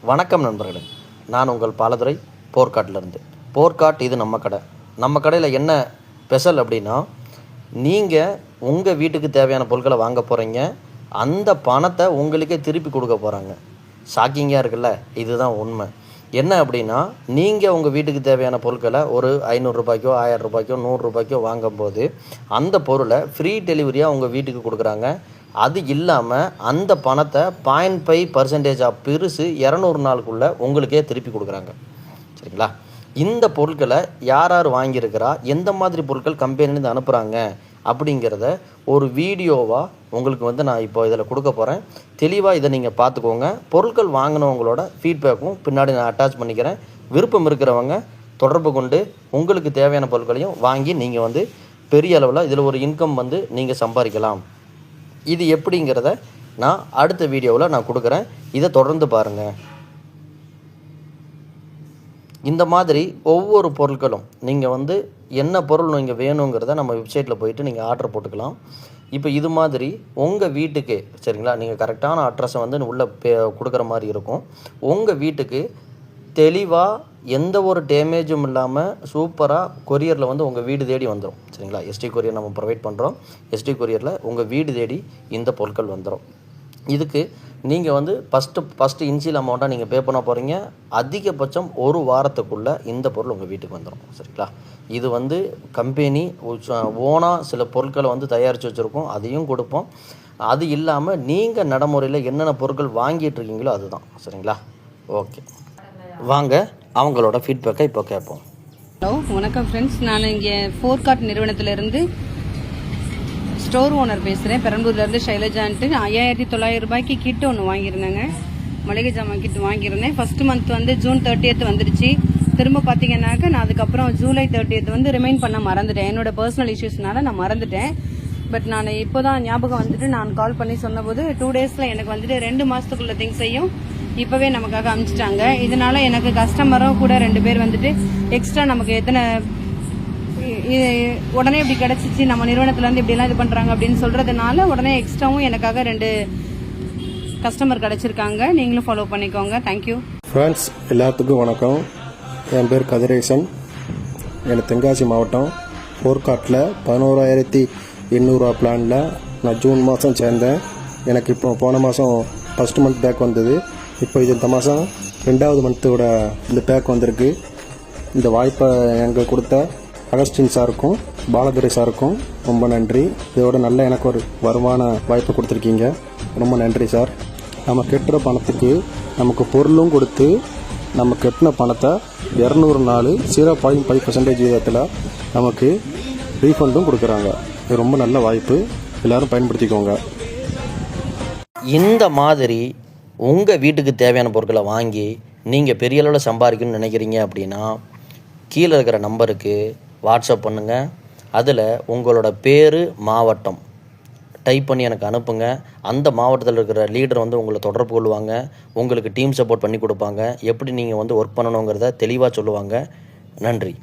வணக்கம் நண்பர்களே, நான் உங்கள் பாலதுரை போர்க்காட்டிலிருந்து. போர்க்காட் இது நம்ம கடை. நம்ம கடையில் என்ன ஸ்பெஷல் அப்படின்னா, நீங்கள் உங்கள் வீட்டுக்கு தேவையான பொருட்களை வாங்க போகிறீங்க, அந்த பணத்தை உங்களுக்கே திருப்பி கொடுக்க போகிறாங்க. ஷாக்கிங்காக இருக்குல்ல? இதுதான் உண்மை. என்ன அப்படின்னா, நீங்கள் உங்கள் வீட்டுக்கு தேவையான பொருட்களை ஒரு ₹500 ₹1000 ₹100 வாங்கும்போது அந்த பொருளை ஃப்ரீ டெலிவரியாக உங்கள் வீட்டுக்கு கொடுக்குறாங்க. அது இல்லாமல் அந்த பணத்தை 0.5% பிரித்து 200 நாளுக்குள்ளே உங்களுக்கே திருப்பி கொடுக்குறாங்க. சரிங்களா? இந்த பொருட்களை யார் யார் வாங்கியிருக்கிறா, எந்த மாதிரி பொருட்கள் கம்பெனிலேருந்து அனுப்புகிறாங்க அப்படிங்கிறத ஒரு வீடியோவாக உங்களுக்கு நான் இப்போ இதில் கொடுக்க போகிறேன். தெளிவாக இதை நீங்கள் பார்த்துக்கோங்க. பொருட்கள் வாங்கினவங்களோட ஃபீட்பேக்கும் பின்னாடி நான் அட்டாச் பண்ணிக்கிறேன். விருப்பம் இருக்கிறவங்க தொடர்பு கொண்டு உங்களுக்கு தேவையான பொருட்களையும் வாங்கி நீங்கள் பெரிய அளவில் இதில் ஒரு இன்கம் நீங்கள் சம்பாதிக்கலாம். இது எப்படிங்கிறத நான் அடுத்த வீடியோவில் நான் கொடுக்குறேன். இதை தொடர்ந்து பாருங்கள். இந்த மாதிரி ஒவ்வொரு பொருட்களும் நீங்கள் என்ன பொருள் நீங்கள் வேணுங்கிறத நம்ம வெப்சைட்டில் போயிட்டு நீங்கள் ஆர்டர் போட்டுக்கலாம். இப்போ இது மாதிரி உங்கள் வீட்டுக்கு, சரிங்களா, நீங்கள் கரெக்டான அட்ரஸை உள்ளே கொடுக்குற மாதிரி இருக்கும். உங்கள் வீட்டுக்கு தெளிவாக எந்த ஒரு டேமேஜும் இல்லாமல் சூப்பராக கொரியரில் உங்கள் வீடு தேடி வந்துடும். சரிங்களா? எஸ்டி கொரியர் நம்ம ப்ரொவைட் பண்ணுறோம். எஸ்டி கொரியரில் உங்கள் வீடு தேடி இந்த பொருட்கள் வந்துடும். இதுக்கு நீங்கள் ஃபஸ்ட்டு இனிஷியல் அமௌண்ட்டாக நீங்கள் பே பண்ண போகிறீங்க. அதிகபட்சம் ஒரு வாரத்துக்குள்ளே இந்த பொருள் உங்கள் வீட்டுக்கு வந்துடும். சரிங்களா? இது கம்பெனி ஓனாக சில பொருட்களை தயாரித்து வச்சுருக்கோம், அதையும் கொடுப்போம். அது இல்லாமல் நீங்கள் நடைமுறையில் என்னென்ன பொருட்கள் வாங்கிட்டு இருக்கீங்களோ அதுதான். சரிங்களா? ஓகே, வாங்க அவங்களோட ஃபீட்பேக்கை இப்போ கேட்போம். ஹலோ, வணக்கம் ஃப்ரெண்ட்ஸ். நான் இங்கே போர்க்காட் நிறுவனத்திலேருந்து ஸ்டோர் ஓனர் பேசுகிறேன். பெரம்பூர்லேருந்து ஷைலஜான்ட்டு. ₹5900 கிட் ஒன்று வாங்கியிருந்தேங்க. மளிகை ஜாமான் கிட் வாங்கியிருந்தேன். ஃபஸ்ட்டு மந்த் ஜூன் 30th வந்துடுச்சு. திரும்ப பார்த்தீங்கன்னாக்க நான் அதுக்கப்புறம் ஜூலை 30th ரிமைண்ட் பண்ண மறந்துட்டேன். என்னோட பர்சனல் இஷ்யூஸ்னால நான் மறந்துட்டேன். பட் நான் இப்போ தான் ஞாபகம் நான் கால் பண்ணி சொன்னபோது 2 daysல எனக்கு 2 மாதத்துக்குள்ள திங்ஸையும் இப்போவே நமக்காக அனுப்பிச்சிட்டாங்க. இதனால எனக்கு கஸ்டமரும் கூட 2 பேர் எக்ஸ்ட்ரா நமக்கு எத்தனை உடனே இப்படி கிடச்சிச்சு, நம்ம நிறுவனத்துலேருந்து இப்படிலாம் இது பண்ணுறாங்க அப்படின்னு சொல்கிறதுனால உடனே எக்ஸ்ட்ராவும் எனக்காக 2 கஸ்டமர் கிடச்சிருக்காங்க. நீங்களும் ஃபாலோ பண்ணிக்கோங்க. Thank you friends. எல்லாத்துக்கும் வணக்கம். என் பேர் கதிரேசன். எனக்கு தென்காசி மாவட்டம் போர்க்காட்டில் 11,800 பிளானில் நான் ஜூன் மாதம் சேர்ந்தேன். எனக்கு இப்போ போன மாதம் ஃபஸ்ட்டு மந்த் பேக் வந்தது. இப்போ இது இந்த மாதம் 2வது மந்த்தோட இந்த பேக் வந்திருக்கு. இந்த வாய்ப்பை எங்களுக்கு கொடுத்த அகஸ்டின் சாருக்கும் பாலதுரை சாருக்கும் ரொம்ப நன்றி. இதோட நல்ல எனக்கு ஒரு வருமான வாய்ப்பு கொடுத்துருக்கீங்க. ரொம்ப நன்றி சார். நம்ம கெட்டுற பணத்துக்கு நமக்கு பொருளும் கொடுத்து நம்ம கெட்டின பணத்தை 200 நாள் 0.5% வீதத்தில் நமக்கு ரீஃபண்டும் கொடுக்குறாங்க. இது ரொம்ப நல்ல வாய்ப்பு. எல்லோரும் பயன்படுத்திக்கோங்க. இந்த மாதிரி உங்கள் வீட்டுக்கு தேவையான பொருட்களை வாங்கி நீங்கள் பெரிய அளவில் சம்பாதிக்கணும்னு நினைக்கிறீங்க அப்படின்னா கீழே இருக்கிற நம்பருக்கு வாட்ஸ்அப் பண்ணுங்கள். அதில் உங்களோட பேர், மாவட்டம் டைப் பண்ணி எனக்கு அனுப்புங்க. அந்த மாவட்டத்தில் இருக்கிற லீடர் உங்களை தொடர்பு கொள்வாங்க. உங்களுக்கு டீம் சப்போர்ட் பண்ணி கொடுப்பாங்க. எப்படி நீங்கள் ஒர்க் பண்ணணுங்கிறத தெளிவாக சொல்லுவாங்க. நன்றி.